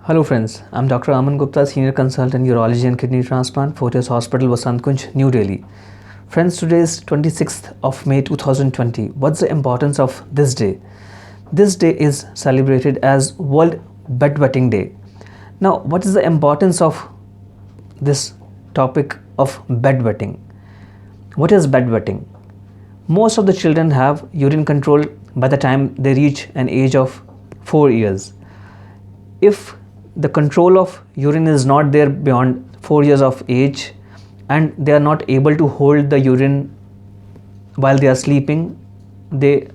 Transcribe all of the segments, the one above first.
Hello friends, I'm Dr. Aman Gupta, Senior Consultant Urology and Kidney Transplant, Fortis Hospital, Vasant Kunj, New Delhi. Friends, today is 26th of May 2020. What's the importance of this day? This day is celebrated as World Bedwetting Day. Now, what is the importance of this topic of bedwetting? What is bedwetting? Most of the children have urine control by the time they reach an age of 4 years. If the control of urine is not there beyond 4 years of age and they are not able to hold the urine while they are sleeping, they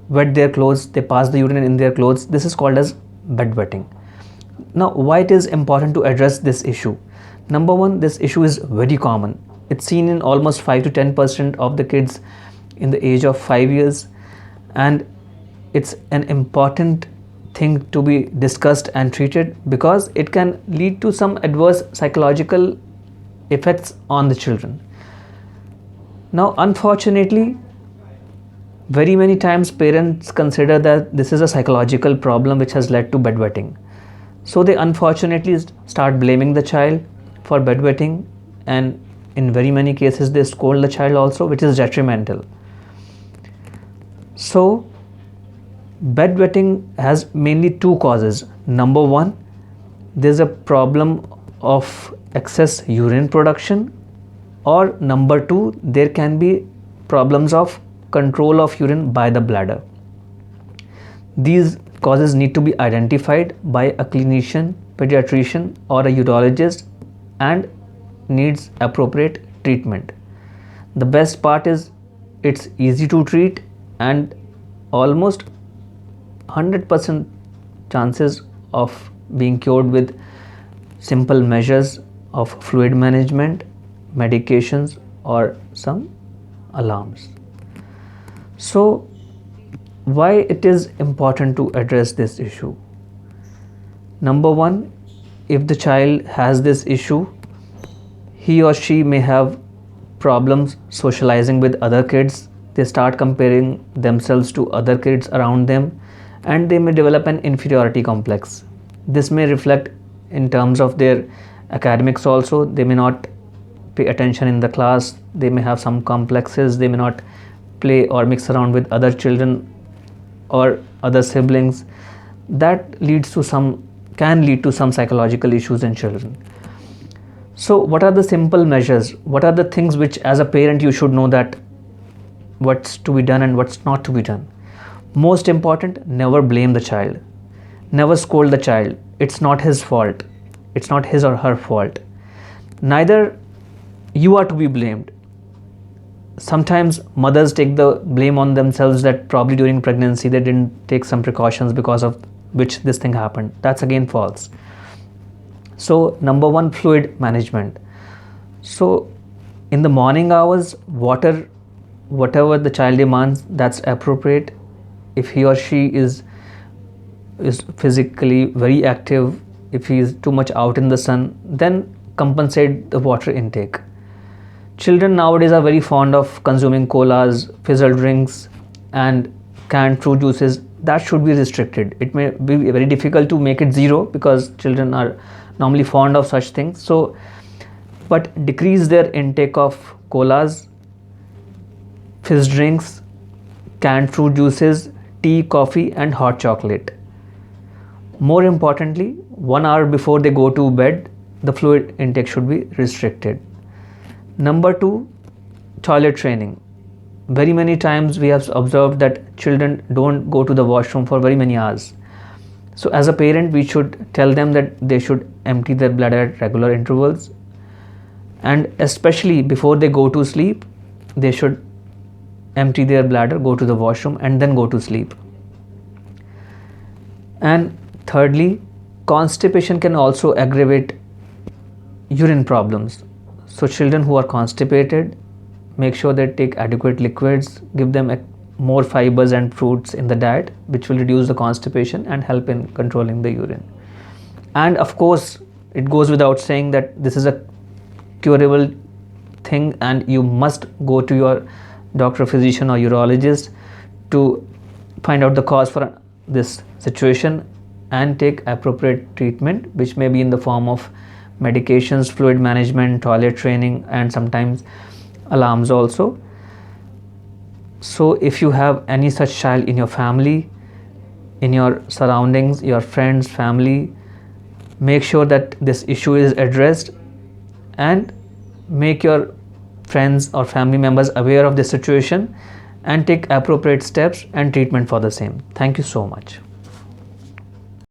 wet their clothes, they pass the urine in their clothes. This is called as bedwetting. Now, why it is important to address this issue? Number one, this issue is very common. It's seen in almost 5 to 10% of the kids in the age of 5 years, and it's an important thing to be discussed and treated because it can lead to some adverse psychological effects on the children. Now, unfortunately, very many times parents consider that this is a psychological problem which has led to bedwetting. So they unfortunately start blaming the child for bedwetting, and in very many cases they scold the child also, which is detrimental. So bedwetting has mainly two causes. Number one, there's a problem of excess urine production, or number two, there can be problems of control of urine by the bladder. These causes need to be identified by a clinician, pediatrician, or a urologist and needs appropriate treatment. The best part is it's easy to treat and almost 100% chances of being cured with simple measures of fluid management, medications, or some alarms. So, why it is important to address this issue? Number one, if the child has this issue, he or she may have problems socializing with other kids. They start comparing themselves to other kids around them, and they may develop an inferiority complex. This may reflect in terms of their academics also. They may not pay attention in the class, they may have some complexes, they may not play or mix around with other children or other siblings. That can lead to some psychological issues in children. So what are the simple measures? What are the things which as a parent you should know that what's to be done and what's not to be done? Most important, never blame the child. Never scold the child. It's not his fault. It's not his or her fault. Neither you are to be blamed. Sometimes mothers take the blame on themselves that probably during pregnancy they didn't take some precautions because of which this thing happened. That's again false. So number one, fluid management. So in the morning hours, water, whatever the child demands, that's appropriate. If he or she is physically very active, if he is too much out in the sun, then compensate the water intake. Children nowadays are very fond of consuming colas, fizzle drinks, and canned fruit juices. That should be restricted. It may be very difficult to make it zero because children are normally fond of such things. So, but decrease their intake of colas, fizz drinks, canned fruit juices, tea, coffee, and hot chocolate. More importantly, 1 hour before they go to bed, the fluid intake should be restricted. Number two, toilet training. Very many times we have observed that children don't go to the washroom for very many hours. So as a parent, we should tell them that they should empty their bladder at regular intervals, and especially before they go to sleep, they should empty their bladder, go to the washroom, and then go to sleep. And thirdly, constipation can also aggravate urine problems. So children who are constipated, make sure they take adequate liquids, give them more fibers and fruits in the diet, which will reduce the constipation and help in controlling the urine. And of course, it goes without saying that this is a curable thing and you must go to your doctor, physician, or urologist to find out the cause for this situation and take appropriate treatment, which may be in the form of medications, fluid management, toilet training, and sometimes alarms also. So if you have any such child in your family, in your surroundings, your friends, family, make sure that this issue is addressed and make your friends or family members aware of the situation and take appropriate steps and treatment for the same. Thank you so much.